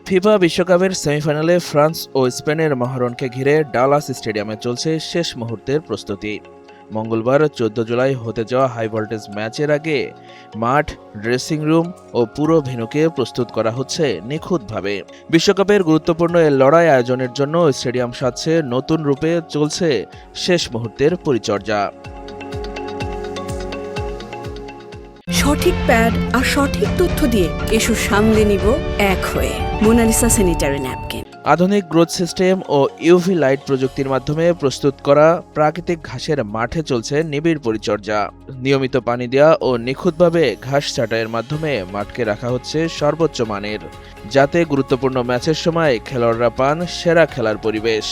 FIFA বিশ্বকাপের সেমিফাইনালে France ও স্পেনের মহারণকে ঘিরে ডালাস স্টেডিয়ামে চলছে শেষ মুহূর্তের প্রস্তুতি। মঙ্গলবার 14 জুলাই হতে যাওয়া হাই ভোল্টেজ ম্যাচের আগে মাঠ, ড্রেসিং রুম ও পুরো ভেন্যুকে প্রস্তুত করা হচ্ছে নিখুঁতভাবে। বিশ্বকাপের গুরুত্বপূর্ণ এই লড়াই আয়োজনের জন্য স্টেডিয়াম সাজছে নতুন রূপে, চলছে শেষ মুহূর্তের পরিচর্যা। সঠিক প্যাড আর সঠিক তথ্য দিয়ে এসো সামলে নিব এক হয়ে মোনালিসা স্যানিটারি ন্যাপকিন। আধুনিক গ্রোথ সিস্টেম ও ইউভি লাইট প্রযুক্তির মাধ্যমে প্রস্তুত করা প্রাকৃতিক ঘাসের মাঠে চলছে নিবিড় পরিচর্যা। নিয়মিত পানি দেওয়া ও নিখুঁতভাবে ঘাস ছাঁটাইয়ের মাধ্যমে মাঠকে রাখা হচ্ছে সর্বোচ্চ মানের, যাতে গুরুত্বপূর্ণ ম্যাচের সময় খেলোয়াড়রা পান সেরা খেলার পরিবেশ।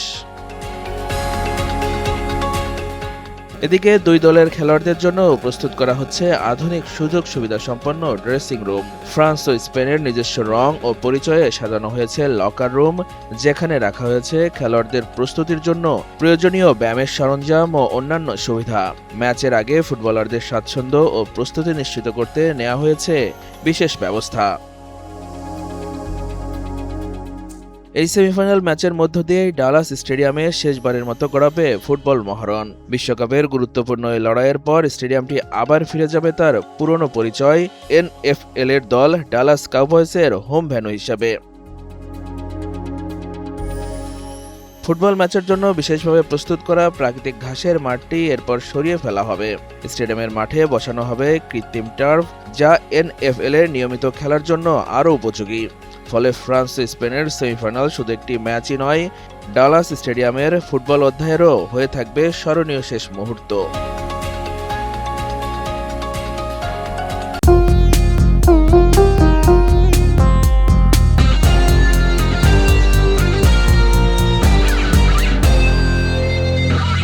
এদিকে দুই দলের খেলোয়াড়দের জন্য প্রস্তুত করা হচ্ছে আধুনিক সুযোগ সুবিধা সম্পন্ন ড্রেসিং রুম। ফ্রান্স ও স্পেনের নিজস্ব রং ও পরিচয়ে সাজানো হয়েছে লকার রুম, যেখানে রাখা হয়েছে খেলোয়াড়দের প্রস্তুতির জন্য প্রয়োজনীয় ব্যায়ামের সরঞ্জাম ও অন্যান্য সুবিধা। ম্যাচের আগে ফুটবলারদের স্বাচ্ছন্দ্য ও প্রস্তুতি নিশ্চিত করতে নেওয়া হয়েছে বিশেষ ব্যবস্থা। এই সেমিফাইনাল ম্যাচের মধ্য দিয়েই ডালাস স্টেডিয়ামে শেষবারের মতো গড়াবে ফুটবল মহারণ। বিশ্বকাপের গুরুত্বপূর্ণ এই লড়াইয়ের পর স্টেডিয়ামটি আবার ফিরে যাবে তার পুরনো পরিচয়, এনএফএল এর দল ডালাস কাউবয়সের হোম ভেন্যু হিসাবে। ফুটবল ম্যাচের জন্য বিশেষভাবে প্রস্তুত করা প্রাকৃতিক ঘাসের মাঠটি এরপর সরিয়ে ফেলা হবে। স্টেডিয়ামের মাঠে বসানো হবে কৃত্রিম টার্ফ, যা এনএফএল এর নিয়মিত খেলার জন্য আরও উপযোগী। ফলে ফ্রান্স ও স্পেনের সেমিফাইনাল শুধু একটি ম্যাচই নয়, ডালাস স্টেডিয়ামের ফুটবল অধ্যায়েরও হয়ে থাকবে স্মরণীয় শেষ মুহূর্ত।